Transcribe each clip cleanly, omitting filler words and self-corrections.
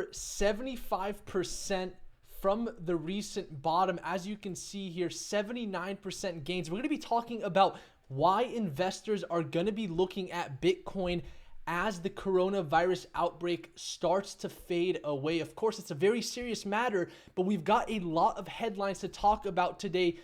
75% from the recent bottom. As you can see here, 79% gains. We're going to be talking about why investors are going to be looking at Bitcoin as the coronavirus outbreak starts to fade away. Of course, it's a very serious matter, but we've got a lot of headlines to talk about today,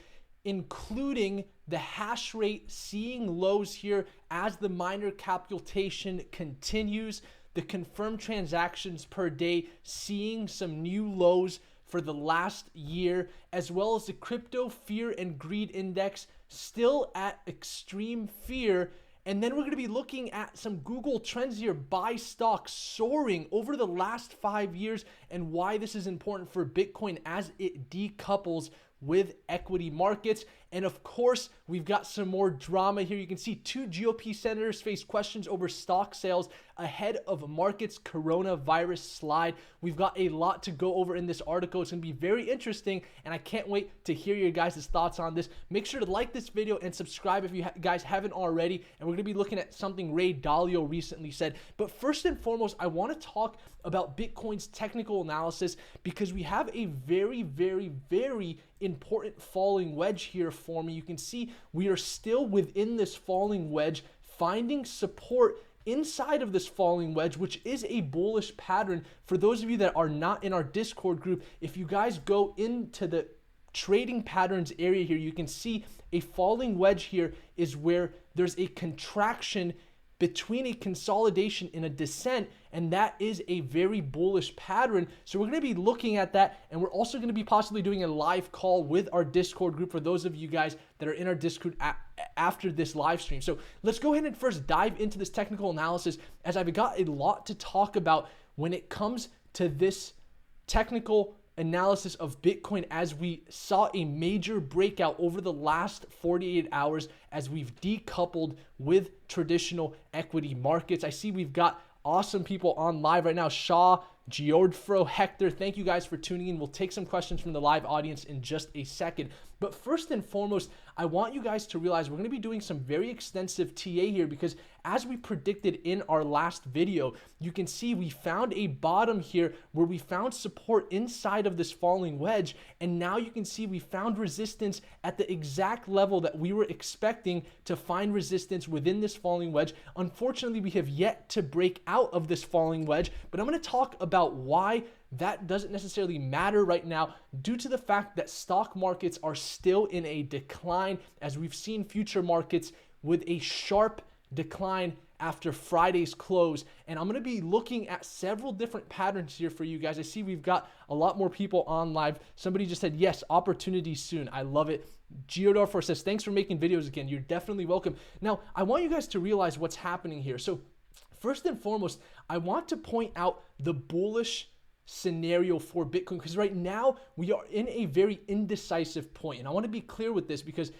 including the hash rate seeing lows here as the miner capitation continues, the confirmed transactions per day seeing some new lows for the last year, as well as the crypto fear and greed index still at extreme fear. And then we're going to be looking at some Google trends here, buy stocks soaring over the last 5 years, and why this is important for Bitcoin as it decouples with equity markets. And of course, we've got some more drama here. You can see 2 GOP senators face questions over stock sales ahead of markets coronavirus slide. We've got a lot to go over in this article. It's going to be very interesting, and I can't wait to hear your guys' thoughts on this. Make sure to like this video and subscribe if you guys haven't already. And we're going to be looking at something Ray Dalio recently said. But first and foremost, I want to talk about Bitcoin's technical analysis, because we have a very, very, very important falling wedge here for me. You can see we are still within this falling wedge, finding support inside of this falling wedge, which is a bullish pattern. For those of you that are not in our Discord group, if you guys go into the trading patterns area here, you can see a falling wedge here is where there's a contraction between a consolidation and a descent, and that is a very bullish pattern. So we're going to be looking at that, and we're also going to be possibly doing a live call with our Discord group for those of you guys that are in our Discord after this live stream. So let's go ahead and first dive into this technical analysis, as I've got a lot to talk about when it comes to this technical analysis of Bitcoin, as we saw a major breakout over the last 48 hours as we've decoupled with traditional equity markets. I see we've got awesome people on live right now. Shaw, Giordfro, Hector, thank you guys for tuning in. We'll take some questions from the live audience in just a second. But first and foremost, I want you guys to realize we're going to be doing some very extensive TA here, because as we predicted in our last video, you can see we found a bottom here where we found support inside of this falling wedge. And now you can see we found resistance at the exact level that we were expecting to find resistance within this falling wedge. Unfortunately, we have yet to break out of this falling wedge, but I'm going to talk about why that doesn't necessarily matter right now, due to the fact that stock markets are still in a decline, as we've seen future markets with a sharp decline after Friday's close. And I'm going to be looking at several different patterns here for you guys. I see we've got a lot more people on live. Somebody just said, yes, opportunity soon. I love it. Giordorfer says, thanks for making videos again. You're definitely welcome. Now, I want you guys to realize what's happening here. So first and foremost, I want to point out the bullish scenario for Bitcoin, because right now we are in a very indecisive point. And I want to be clear with this, because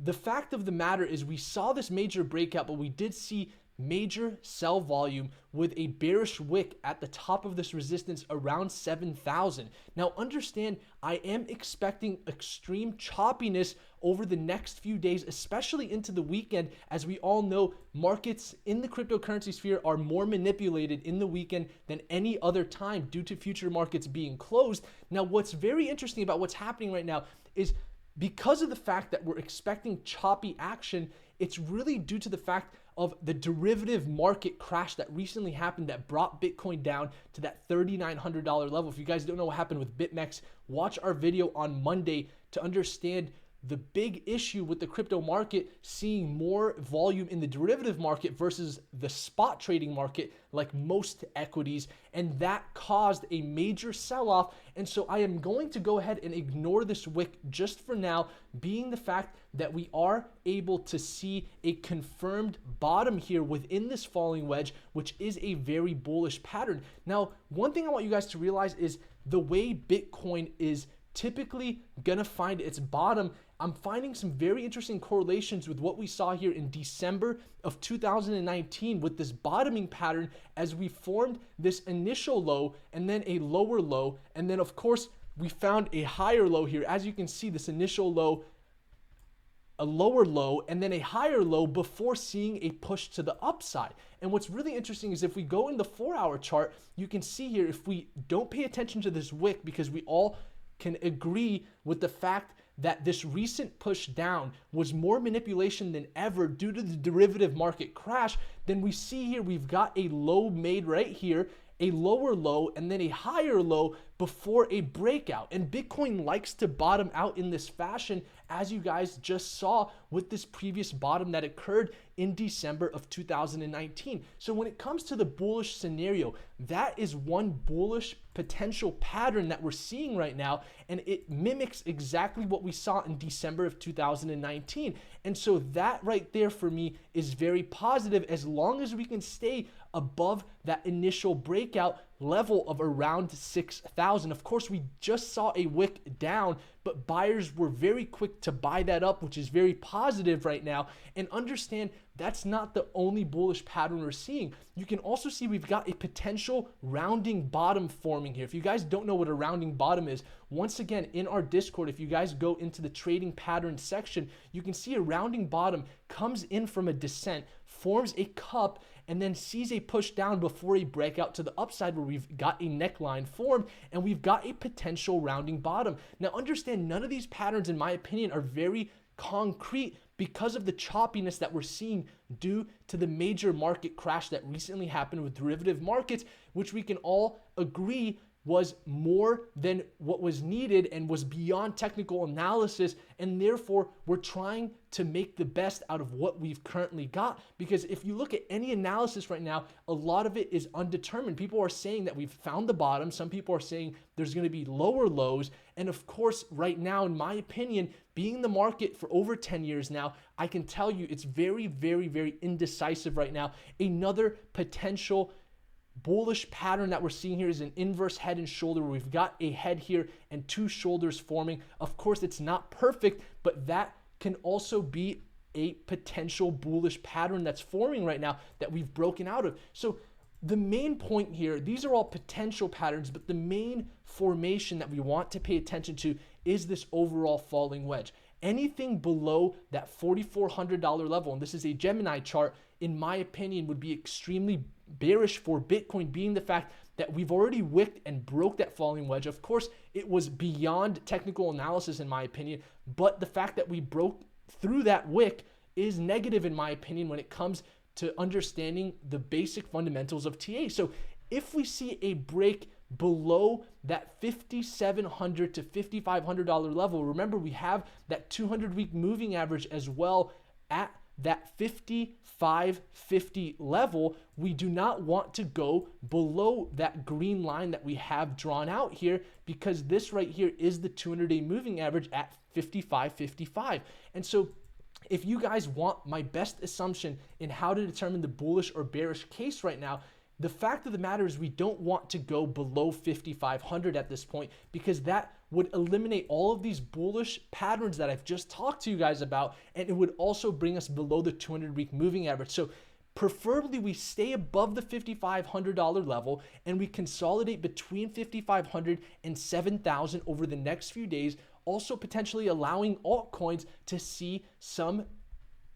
the fact of the matter is we saw this major breakout, but we did see major sell volume with a bearish wick at the top of this resistance around 7,000. Now understand, I am expecting extreme choppiness over the next few days, especially into the weekend. As we all know, markets in the cryptocurrency sphere are more manipulated in the weekend than any other time due to future markets being closed. Now, what's very interesting about what's happening right now is, because of the fact that we're expecting choppy action, it's really due to the fact of the derivative market crash that recently happened that brought Bitcoin down to that $3,900 level. If you guys don't know what happened with BitMEX, watch our video on Monday to understand the big issue with the crypto market seeing more volume in the derivative market versus the spot trading market, like most equities, and that caused a major sell-off. And so I am going to go ahead and ignore this wick just for now, being the fact that we are able to see a confirmed bottom here within this falling wedge, which is a very bullish pattern. Now, one thing I want you guys to realize is the way Bitcoin is typically gonna find its bottom. I'm finding some very interesting correlations with what we saw here in December of 2019 with this bottoming pattern, as we formed this initial low and then a lower low, and then of course we found a higher low here. As you can see, this initial low a lower low and then a higher low before seeing a push to the upside. And what's really interesting is if we go in the 4-hour chart, you can see here, if we don't pay attention to this wick, because we all can agree with the fact that this recent push down was more manipulation than ever due to the derivative market crash, then we see here we've got a low made right here, a lower low, and then a higher low before a breakout. And Bitcoin likes to bottom out in this fashion, as you guys just saw with this previous bottom that occurred in December of 2019. So when it comes to the bullish scenario, that is one bullish potential pattern that we're seeing right now, and it mimics exactly what we saw in December of 2019. And so that right there for me is very positive, as long as we can stay above that initial breakout level of around 6,000. Of course, we just saw a wick down, but buyers were very quick to buy that up, which is very positive right now. And understand that's not the only bullish pattern we're seeing. You can also see we've got a potential rounding bottom forming here. If you guys don't know what a rounding bottom is, once again, in our Discord, if you guys go into the trading pattern section, you can see a rounding bottom comes in from a descent, forms a cup, and then sees a push down before a breakout to the upside where we've got a neckline formed and we've got a potential rounding bottom. Now understand, none of these patterns, in my opinion, are very concrete because of the choppiness that we're seeing due to the major market crash that recently happened with derivative markets, which we can all agree was more than what was needed and was beyond technical analysis. And therefore, we're trying to make the best out of what we've currently got. Because if you look at any analysis right now, a lot of it is undetermined. People are saying that we've found the bottom. Some people are saying there's going to be lower lows. And of course, right now, in my opinion, being in the market for over 10 years now, I can tell you it's very, very, very indecisive right now. Another potential bullish pattern that we're seeing here is an inverse head and shoulder, where we've got a head here and two shoulders forming. Of course, it's not perfect, but that can also be a potential bullish pattern that's forming right now that we've broken out of. So the main point here, these are all potential patterns, but the main formation that we want to pay attention to is this overall falling wedge. Anything below that $4,400 level, and this is a Gemini chart, in my opinion, would be extremely bearish for Bitcoin, being the fact that we've already wicked and broke that falling wedge. Of course, it was beyond technical analysis, in my opinion, but the fact that we broke through that wick is negative, in my opinion, when it comes to understanding the basic fundamentals of TA. So if we see a break below that $5,700 to $5,500 level, remember we have that 200-week moving average as well at that 5,550 level. We do not want to go below that green line that we have drawn out here, because this right here is the 200-day moving average at 5,555. And so if you guys want my best assumption in how to determine the bullish or bearish case right now, the fact of the matter is we don't want to go below 5,500 at this point, because that would eliminate all of these bullish patterns that I've just talked to you guys about, and it would also bring us below the 200-week moving average. So preferably we stay above the $5,500 level and we consolidate between 5,500 and 7,000 over the next few days, also potentially allowing altcoins to see some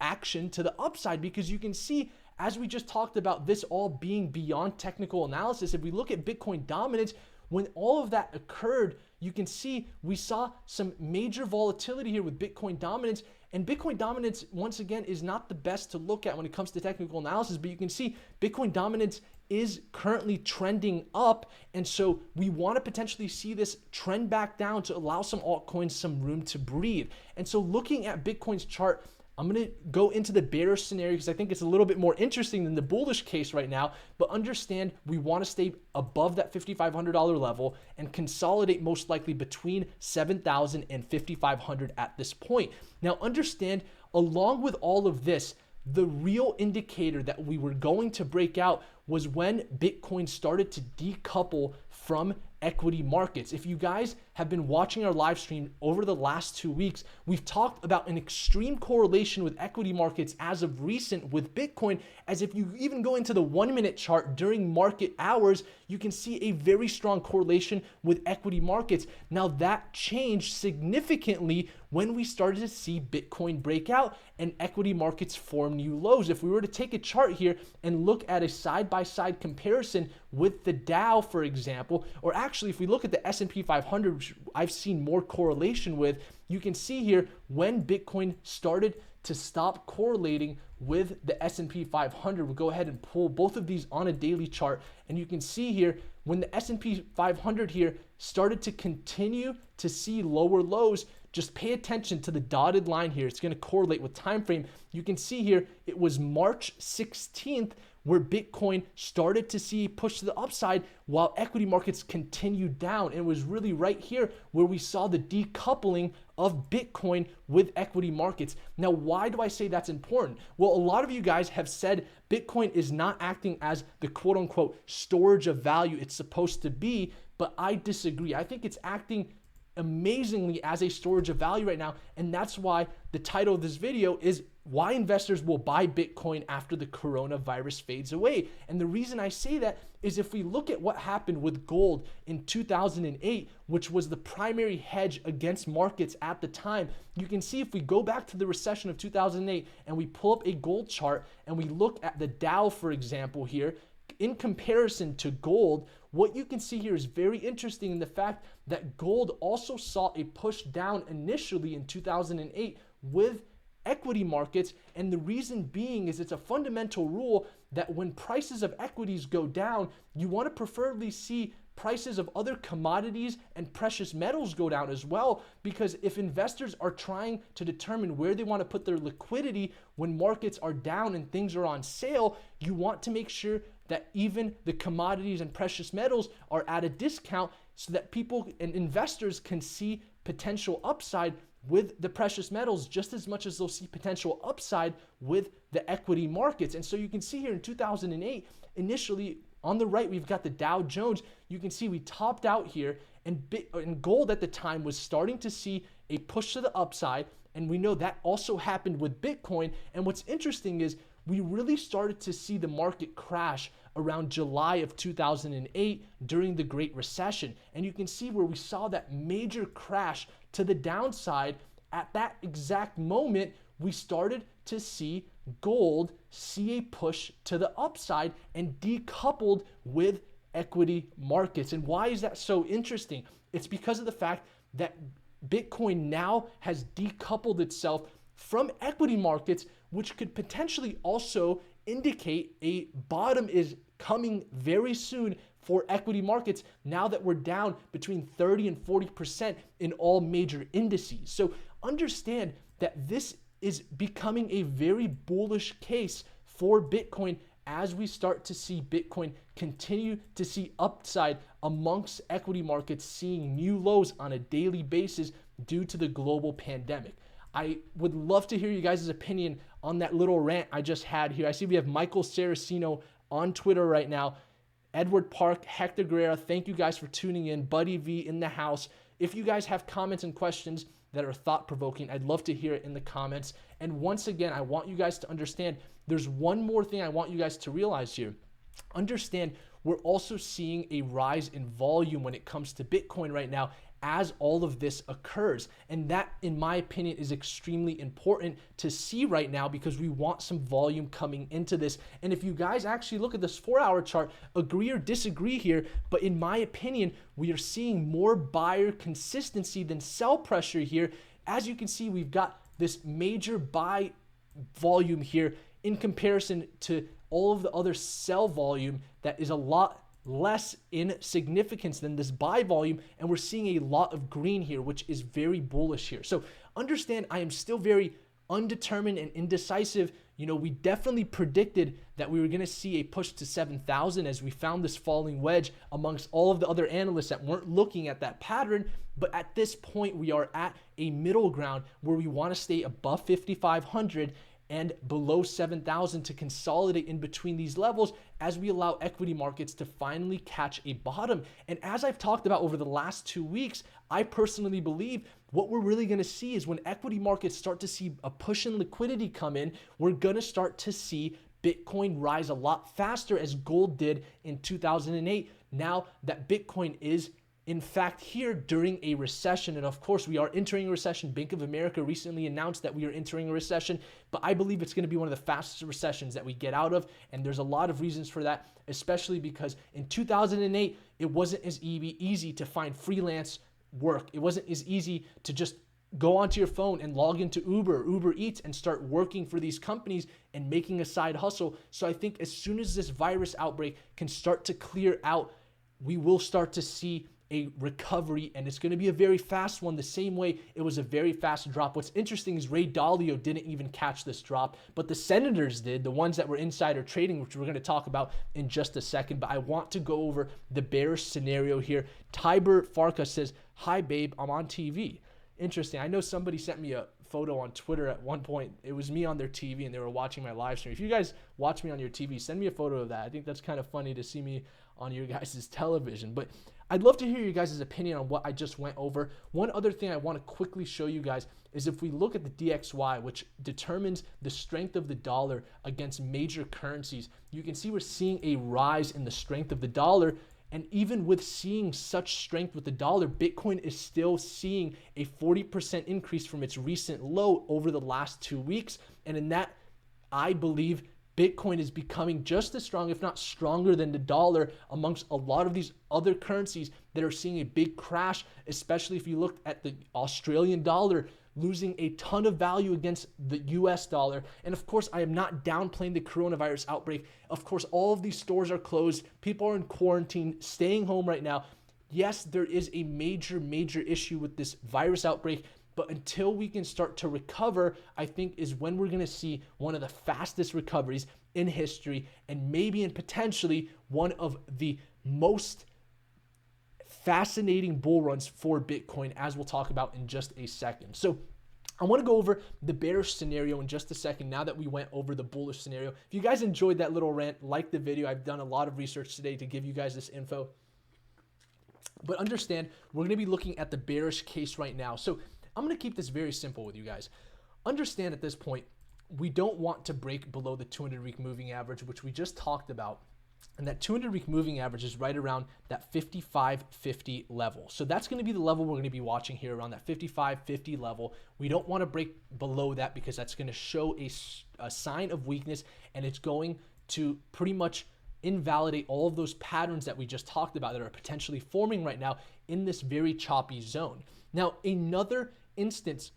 action to the upside, because you can see, as we just talked about, this all being beyond technical analysis. If we look at Bitcoin dominance, when all of that occurred, you can see we saw some major volatility here with Bitcoin dominance. And Bitcoin dominance, once again, is not the best to look at when it comes to technical analysis, but you can see Bitcoin dominance is currently trending up. And so we want to potentially see this trend back down to allow some altcoins some room to breathe. And so looking at Bitcoin's chart, I'm going to go into the bearish scenario because I think it's a little bit more interesting than the bullish case right now. But understand, we want to stay above that $5,500 level and consolidate most likely between 7,000 and 5,500 at this point. Now understand, along with all of this, the real indicator that we were going to break out was when Bitcoin started to decouple from equity markets. If you guys have been watching our live stream over the last 2 weeks, we've talked about an extreme correlation with equity markets as of recent with Bitcoin, as if you even go into the 1-minute chart during market hours, you can see a very strong correlation with equity markets. Now that changed significantly when we started to see Bitcoin break out and equity markets form new lows. If we were to take a chart here and look at a side-by-side comparison with the Dow, for example, or actually if we look at the S&P 500, which I've seen more correlation with, you can see here when Bitcoin started to stop correlating with the S&P 500. We'll go ahead and pull both of these on a daily chart, and you can see here when the S&P 500 here started to continue to see lower lows. Just pay attention to the dotted line here. It's going to correlate with time frame. You can see here it was March 16th where Bitcoin started to see a push to the upside while equity markets continued down. And it was really right here where we saw the decoupling of Bitcoin with equity markets. Now, why do I say that's important? Well, a lot of you guys have said Bitcoin is not acting as the quote unquote storage of value it's supposed to be, but I disagree. I think it's acting amazingly as a storage of value right now, and that's why the title of this video is why investors will buy Bitcoin after the coronavirus fades away. And the reason I say that is if we look at what happened with gold in 2008, which was the primary hedge against markets at the time, you can see if we go back to the recession of 2008 and we pull up a gold chart and we look at the Dow, for example, here in comparison to gold, what you can see here is very interesting in the fact that gold also saw a push down initially in 2008 with equity markets. And the reason being is it's a fundamental rule that when prices of equities go down, you want to preferably see prices of other commodities and precious metals go down as well, because if investors are trying to determine where they want to put their liquidity when markets are down and things are on sale, you want to make sure that even the commodities and precious metals are at a discount so that people and investors can see potential upside with the precious metals just as much as they'll see potential upside with the equity markets. And so you can see here in 2008, initially on the right, we've got the Dow Jones. You can see we topped out here, and gold at the time was starting to see a push to the upside. And we know that also happened with Bitcoin. And what's interesting is we really started to see the market crash around July of 2008 during the Great Recession. And you can see where we saw that major crash to the downside. At that exact moment, we started to see gold see a push to the upside and decoupled with equity markets. And why is that so interesting? It's because of the fact that Bitcoin now has decoupled itself from equity markets, which could potentially also indicate a bottom is coming very soon for equity markets now that we're down between 30 and 40% in all major indices. So understand that this is becoming a very bullish case for Bitcoin as we start to see Bitcoin continue to see upside amongst equity markets, seeing new lows on a daily basis due to the global pandemic. I would love to hear you guys' opinion on that little rant I just had here. I see we have Michael Saraceno on Twitter right now, Edward Park, Hector Guerrera. Thank you guys for tuning in. Buddy V in the house. If you guys have comments and questions that are thought-provoking, I'd love to hear it in the comments. And once again, I want you guys to understand there's one more thing I want you guys to realize here. Understand we're also seeing a rise in volume when it comes to Bitcoin right now as all of this occurs. And that, in my opinion, is extremely important to see right now because we want some volume coming into this. And if you guys actually look at this 4-hour chart, agree or disagree here, but in my opinion, we are seeing more buyer consistency than sell pressure here. As you can see, we've got this major buy volume here in comparison to all of the other sell volume that is a lot less in significance than this buy volume, and we're seeing a lot of green here, which is very bullish here. So understand I am still very undetermined and indecisive. You know, we definitely predicted that we were going to see a push to 7,000 as we found this falling wedge amongst all of the other analysts that weren't looking at that pattern. But at this point, we are at a middle ground where we want to stay above 5,500. and below 7,000 to consolidate in between these levels as we allow equity markets to finally catch a bottom. And as I've talked about over the last 2 weeks, I personally believe what we're really going to see is when equity markets start to see a push in liquidity come in, we're going to start to see Bitcoin rise a lot faster as gold did in 2008. Now that Bitcoin is in fact here during a recession, and of course we are entering a recession. Bank of America recently announced that we are entering a recession, but I believe it's going to be one of the fastest recessions that we get out of, and there's a lot of reasons for that, especially because in 2008 it wasn't as easy to find freelance work. It wasn't as easy to just go onto your phone and log into Uber Eats and start working for these companies and making a side hustle. So I think as soon as this virus outbreak can start to clear out, we will start to see a recovery, and it's going to be a very fast one, the same way it was a very fast drop. What's interesting is Ray Dalio didn't even catch this drop, but the senators did, the ones that were insider trading, which we're going to talk about in just a second. But I want to go over the bearish scenario here. Tiber Farka says, "Hi babe, I'm on TV." Interesting. I know somebody sent me a photo on Twitter at one point. It was me on their TV and they were watching my live stream. If you guys watch me on your TV, send me a photo of that. I think that's kind of funny to see me on your guys' television. But I'd love to hear your guys' opinion on what I just went over. One other thing I want to quickly show you guys is if we look at the DXY, which determines the strength of the dollar against major currencies, you can see we're seeing a rise in the strength of the dollar. And even with seeing such strength with the dollar, Bitcoin is still seeing a 40% increase from its recent low over the last 2 weeks. And in that, I believe Bitcoin is becoming just as strong, if not stronger than the dollar amongst a lot of these other currencies that are seeing a big crash, especially if you look at the Australian dollar losing a ton of value against the US dollar. And of course, I am not downplaying the coronavirus outbreak. Of course, all of these stores are closed. People are in quarantine, staying home right now. Yes, there is a major issue with this virus outbreak, but until we can start to recover, I think is when we're going to see one of the fastest recoveries in history, and maybe and potentially one of the most fascinating bull runs for Bitcoin, as we'll talk about in just a second. So I want to go over the bearish scenario in just a second now that we went over the bullish scenario. If you guys enjoyed that little rant, like the video. I've done a lot of research today to give you guys this info. But understand, we're going to be looking at the bearish case right now. So I'm going to keep this very simple with you guys. Understand at this point, we don't want to break below the 200-week moving average, which we just talked about. And that 200-week moving average is right around that 55.50 level. So that's going to be the level we're going to be watching here, around that 55.50 level. We don't want to break below that because that's going to show a sign of weakness, and it's going to pretty much invalidate all of those patterns that we just talked about that are potentially forming right now in this very choppy zone. Now, another instance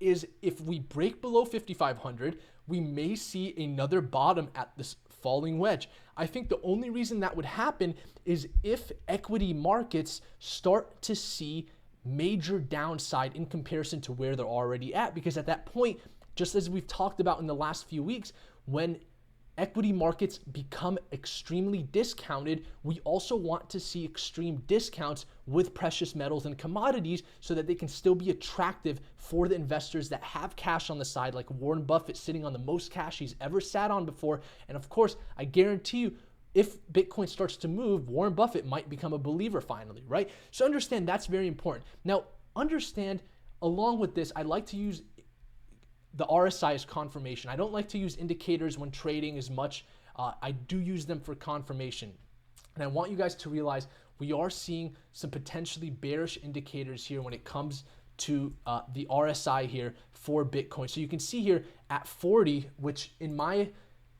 is if we break below 5,500, we may see another bottom at this falling wedge. I think the only reason that would happen is if equity markets start to see major downside in comparison to where they're already at, because at that point, just as we've talked about in the last few weeks, when equity markets become extremely discounted, we also want to see extreme discounts with precious metals and commodities so that they can still be attractive for the investors that have cash on the side, like Warren Buffett sitting on the most cash he's ever sat on before. And of course, I guarantee you, if Bitcoin starts to move, Warren Buffett might become a believer finally, right? So understand that's very important. Now, understand along with this, I like to use the RSI is confirmation. I don't like to use indicators when trading as much. I do use them for confirmation. And I want you guys to realize we are seeing some potentially bearish indicators here when it comes to the RSI here for Bitcoin. So you can see here at 40, which in my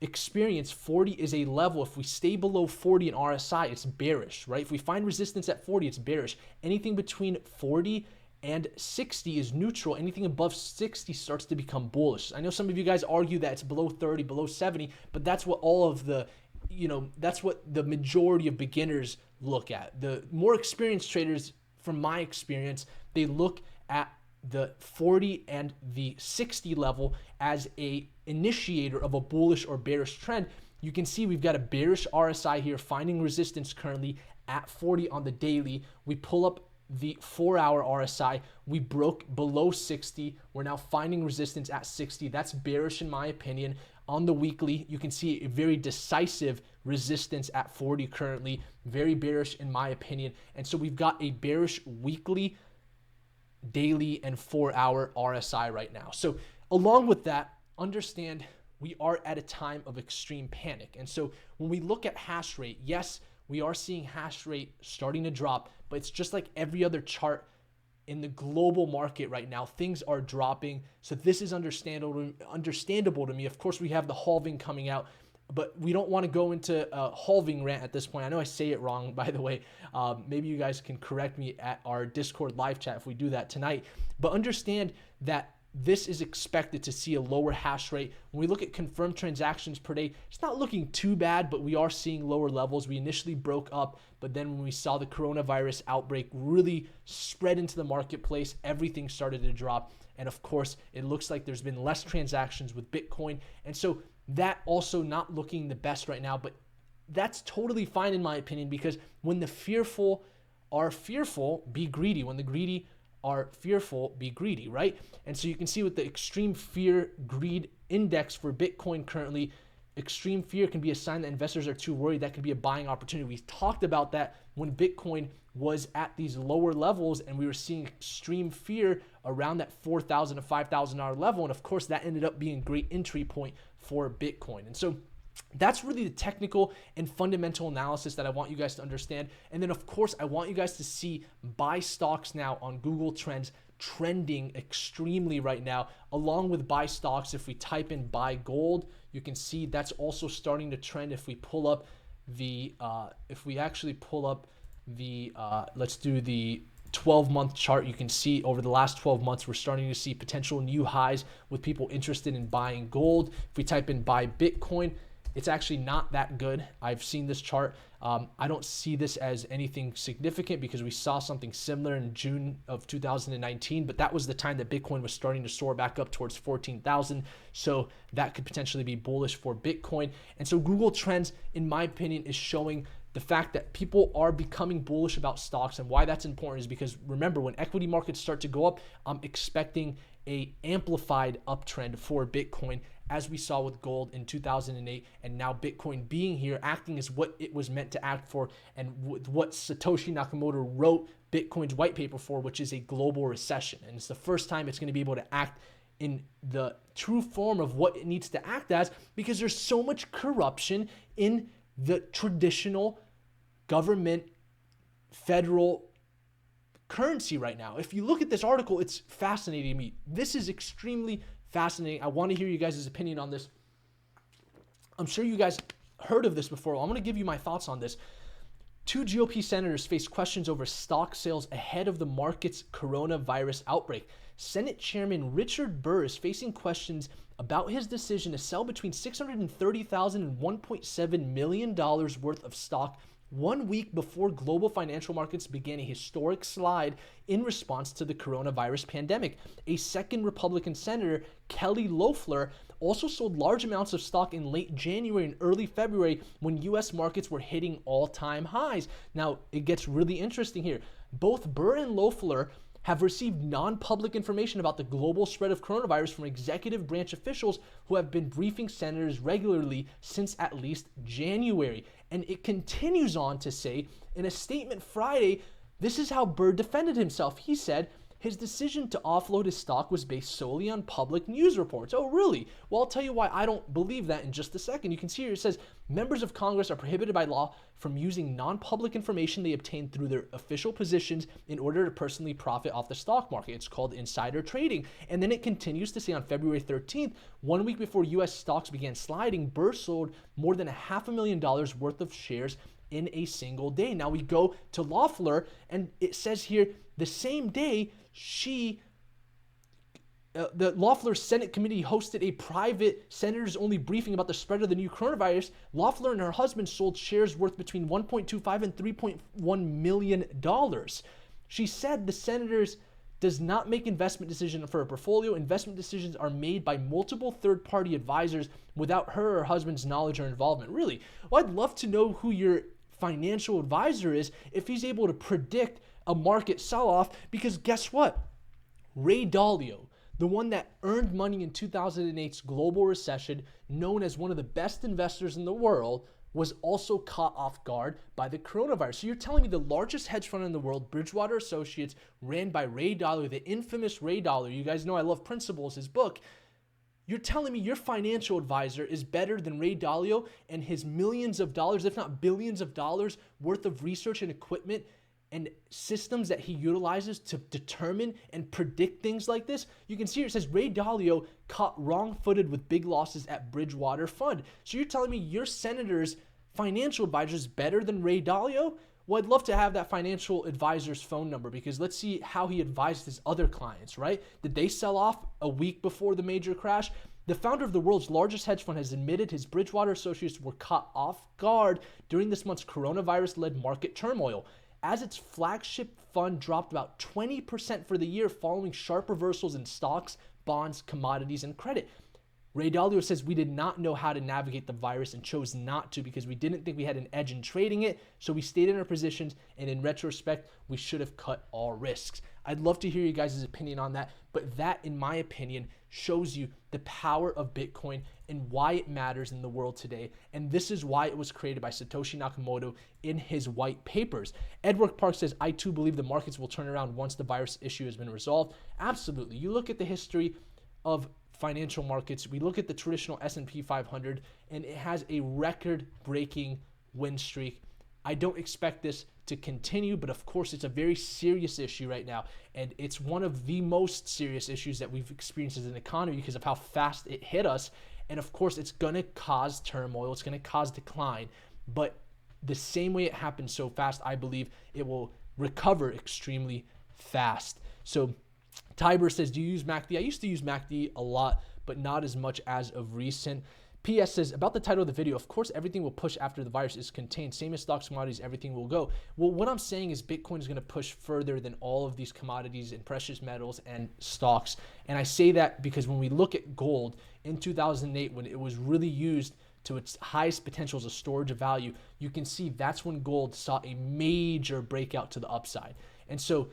experience, 40 is a level. If we stay below 40 in RSI, it's bearish, right? If we find resistance at 40, it's bearish. Anything between 40 and 60 is neutral. Anything above 60 starts to become bullish. I know some of you guys argue that it's below 30, below 70, but that's what all of the, that's what the majority of beginners look at. The more experienced traders, from my experience, they look at the 40 and the 60 level as a initiator of a bullish or bearish trend. You can see we've got a bearish RSI here, finding resistance currently at 40 on the daily. We pull up the 4-hour RSI. We broke below 60. We're now finding resistance at 60. That's bearish in my opinion. On the weekly, you can see a very decisive resistance at 40 currently. Very bearish in my opinion. And so we've got a bearish weekly, daily, and 4-hour RSI right now. So along with that, understand we are at a time of extreme panic. And so when we look at hash rate, yes, we are seeing hash rate starting to drop, but it's just like every other chart in the global market right now. Things are dropping. So this is understandable to me. Of course, we have the halving coming out, but we don't want to go into a halving rant at this point. I know I say it wrong, by the way. Maybe you guys can correct me at our Discord live chat if we do that tonight. But understand that this is expected to see a lower hash rate. When we look at confirmed transactions per day, it's not looking too bad, but we are seeing lower levels. We initially broke up, but then when we saw the coronavirus outbreak really spread into the marketplace, everything started to drop. And of course, it looks like there's been less transactions with Bitcoin. And so that also not looking the best right now, but that's totally fine in my opinion, because when the fearful are fearful, be greedy. When the greedy are fearful, be greedy, right? And so you can see with the extreme fear greed index for Bitcoin currently, extreme fear can be a sign that investors are too worried. That could be a buying opportunity. We talked about that when Bitcoin was at these lower levels and we were seeing extreme fear around that $4,000 to $5,000 level. And of course, that ended up being a great entry point for Bitcoin. And so that's really the technical and fundamental analysis that I want you guys to understand. And then, of course, I want you guys to see buy stocks now on Google Trends trending extremely right now, along with buy stocks. If we type in buy gold, you can see that's also starting to trend. If we pull up the, let's do the 12-month chart, you can see over the last 12 months, we're starting to see potential new highs with people interested in buying gold. If we type in buy Bitcoin, it's actually not that good. I've seen this chart. I don't see this as anything significant because we saw something similar in June of 2019, but that was the time that Bitcoin was starting to soar back up towards 14,000. So that could potentially be bullish for Bitcoin. And so Google Trends, in my opinion, is showing the fact that people are becoming bullish about stocks. And why that's important is because remember, when equity markets start to go up, I'm expecting a amplified uptrend for Bitcoin, as we saw with gold in 2008, and now Bitcoin being here, acting as what it was meant to act for, and what Satoshi Nakamoto wrote Bitcoin's white paper for, which is a global recession. And it's the first time it's going to be able to act in the true form of what it needs to act as, because there's so much corruption in the traditional government federal currency right now. If you look at this article, it's fascinating to me. This is extremely fascinating. I want to hear you guys' opinion on this. I'm sure you guys heard of this before. I'm going to give you my thoughts on this. 2 GOP senators face questions over stock sales ahead of the market's coronavirus outbreak. Senate Chairman Richard Burr is facing questions about his decision to sell between $630,000 and $1.7 million worth of stock 1 week before global financial markets began a historic slide in response to the coronavirus pandemic. A second Republican senator, Kelly Loeffler, also sold large amounts of stock in late January and early February when U.S. markets were hitting all-time highs. Now, it gets really interesting here. Both Burr and Loeffler have received non-public information about the global spread of coronavirus from executive branch officials who have been briefing senators regularly since at least January. And it continues on to say, in a statement Friday, this is how Burr defended himself. He said his decision to offload his stock was based solely on public news reports. Oh, really? Well, I'll tell you why I don't believe that in just a second. You can see here it says, members of Congress are prohibited by law from using non-public information they obtain through their official positions in order to personally profit off the stock market. It's called insider trading. And then it continues to say on February 13th, 1 week before U.S. stocks began sliding, Burr sold more than $500,000 worth of shares in a single day. Now we go to Loeffler, and it says here the same day the Loeffler Senate committee hosted a private senators-only briefing about the spread of the new coronavirus. Loeffler and her husband sold shares worth between $1.25 and $3.1 million. She said the senators does not make investment decisions for her portfolio. Investment decisions are made by multiple third-party advisors without her or her husband's knowledge or involvement. Really? Well, I'd love to know who your financial advisor is if he's able to predict a market sell-off, because guess what? Ray Dalio, the one that earned money in 2008's global recession, known as one of the best investors in the world, was also caught off guard by the coronavirus. So you're telling me the largest hedge fund in the world, Bridgewater Associates, ran by Ray Dalio, the infamous Ray Dalio. You guys know I love Principles, his book. You're telling me your financial advisor is better than Ray Dalio and his millions of dollars, if not billions of dollars worth of research and equipment and systems that he utilizes to determine and predict things like this? You can see here it says Ray Dalio caught wrong-footed with big losses at Bridgewater Fund. So you're telling me your senator's financial advisor is better than Ray Dalio? Well, I'd love to have that financial advisor's phone number, because let's see how he advised his other clients, right? Did they sell off a week before the major crash? The founder of the world's largest hedge fund has admitted his Bridgewater Associates were caught off guard during this month's coronavirus-led market turmoil, as its flagship fund dropped about 20% for the year following sharp reversals in stocks, bonds, commodities, and credit. Ray Dalio says we did not know how to navigate the virus and chose not to because we didn't think we had an edge in trading it, so we stayed in our positions, and in retrospect, we should have cut all risks. I'd love to hear you guys' opinion on that, but that, in my opinion, shows you the power of Bitcoin and why it matters in the world today, and this is why it was created by Satoshi Nakamoto in his white papers. Edward Park says, I too believe the markets will turn around once the virus issue has been resolved. Absolutely. You look at the history of financial markets, we look at the traditional S&P 500, and it has a record-breaking win streak. I don't expect this to continue, but of course it's a very serious issue right now, and it's one of the most serious issues that we've experienced as an economy because of how fast it hit us, and of course it's going to cause turmoil, it's going to cause decline, but the same way it happened so fast, I believe it will recover extremely fast. So Tiber says, do you use MACD? I used to use MACD a lot, but not as much as of recent. PS says, about the title of the video, of course, everything will push after the virus is contained. Same as stocks, commodities, everything will go. Well, what I'm saying is Bitcoin is going to push further than all of these commodities and precious metals and stocks. And I say that because when we look at gold in 2008, when it was really used to its highest potential as a storage of value, you can see that's when gold saw a major breakout to the upside. And so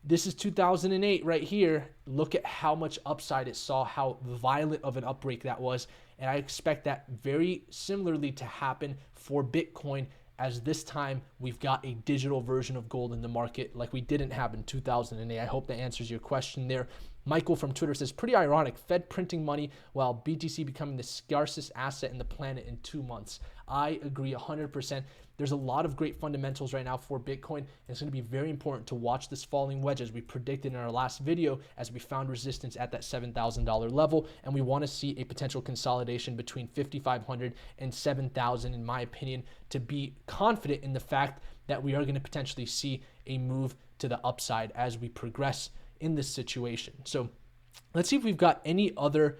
this is 2008 right here. Look at how much upside it saw, how violent of an upbreak that was. And I expect that very similarly to happen for Bitcoin, as this time we've got a digital version of gold in the market like we didn't have in 2008. I hope that answers your question there. Michael from Twitter says, pretty ironic, Fed printing money while BTC becoming the scarcest asset in the planet in 2 months. I agree 100%. There's a lot of great fundamentals right now for Bitcoin, and it's going to be very important to watch this falling wedge as we predicted in our last video, as we found resistance at that $7,000 level, and we want to see a potential consolidation between 5,500 and 7,000, in my opinion, to be confident in the fact that we are going to potentially see a move to the upside as we progress in this situation. So let's see if we've got any other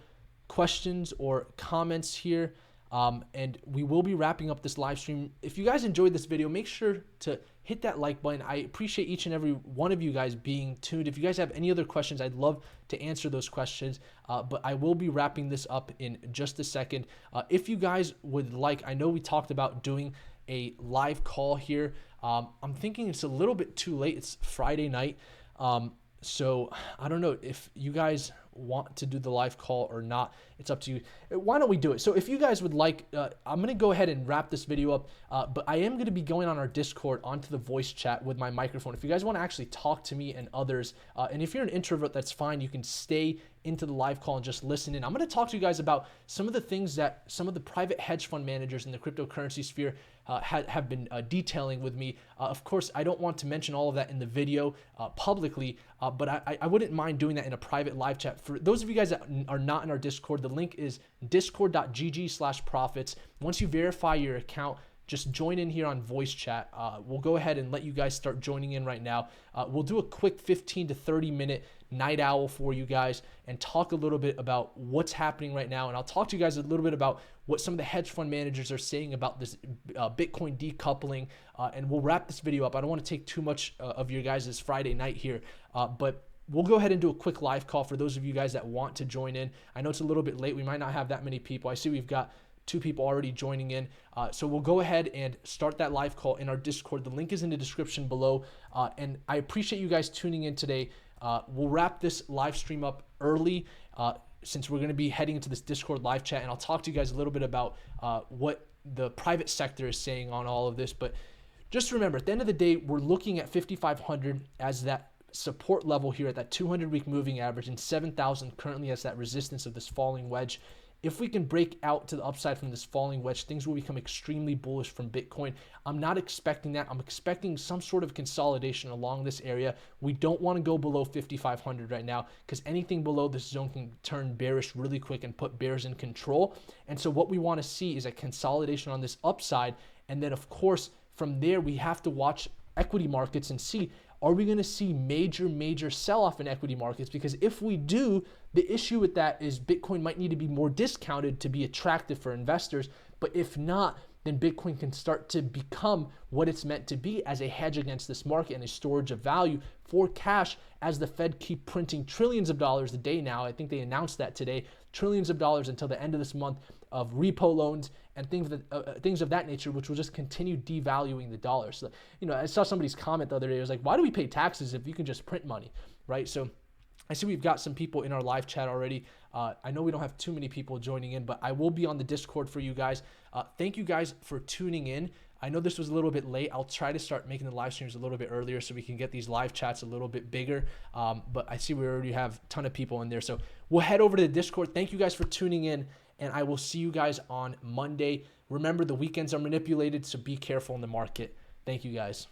questions or comments here. And we will be wrapping up this live stream. If you guys enjoyed this video, make sure to hit that like button. I appreciate each and every one of you guys being tuned. If you guys have any other questions, I'd love to answer those questions, but I will be wrapping this up in just a second. If you guys would like, I know we talked about doing a live call here. I'm thinking it's a little bit too late. It's Friday night. So I don't know if you guys want to do the live call or not. It's up to you. Why don't we do it? So if you guys would like, I'm going to go ahead and wrap this video up, but I am going to be going on our Discord onto the voice chat with my microphone. If you guys want to actually talk to me and others, and if you're an introvert, that's fine. You can stay into the live call and just listen in. I'm going to talk to you guys about some of the things that some of the private hedge fund managers in the cryptocurrency sphere have been detailing with me. Of course, I don't want to mention all of that in the video publicly, but I wouldn't mind doing that in a private live chat. For those of you guys that are not in our Discord, the link is discord.gg/profits. Once you verify your account, just join in here on voice chat. We'll go ahead and let you guys start joining in right now. We'll do a quick 15 to 30 minute night owl for you guys and talk a little bit about what's happening right now. And I'll talk to you guys a little bit about what some of the hedge fund managers are saying about this Bitcoin decoupling. And we'll wrap this video up. I don't want to take too much of your guys' Friday night here, but we'll go ahead and do a quick live call for those of you guys that want to join in. I know it's a little bit late. We might not have that many people. I see we've got 2 people already joining in. So we'll go ahead and start that live call in our Discord. The link is in the description below. And I appreciate you guys tuning in today. We'll wrap this live stream up early since we're going to be heading into this Discord live chat. And I'll talk to you guys a little bit about what the private sector is saying on all of this. But just remember, at the end of the day, we're looking at 5,500 as that support level here at that 200-week moving average, and 7,000 currently as that resistance of this falling wedge. If we can break out to the upside from this falling wedge, things will become extremely bullish from Bitcoin. I'm not expecting that. I'm expecting some sort of consolidation along this area. We don't want to go below 5,500 right now, because anything below this zone can turn bearish really quick and put bears in control. And so what we want to see is a consolidation on this upside. And then, of course, from there, we have to watch equity markets and see, are we going to see major sell-off in equity markets? Because if we do, the issue with that is Bitcoin might need to be more discounted to be attractive for investors. But if not, then Bitcoin can start to become what it's meant to be, as a hedge against this market and a storage of value for cash, as the Fed keep printing trillions of dollars a day now. I think they announced that today, trillions of dollars until the end of this month of repo loans and things of that nature, which will just continue devaluing the dollar. So, I saw somebody's comment the other day. It was like, why do we pay taxes if you can just print money, right? So I see we've got some people in our live chat already. I know we don't have too many people joining in, but I will be on the Discord for you guys. Thank you guys for tuning in. I know this was a little bit late. I'll try to start making the live streams a little bit earlier so we can get these live chats a little bit bigger. But I see we already have a ton of people in there. So we'll head over to the Discord. Thank you guys for tuning in, and I will see you guys on Monday. Remember, the weekends are manipulated, so be careful in the market. Thank you guys.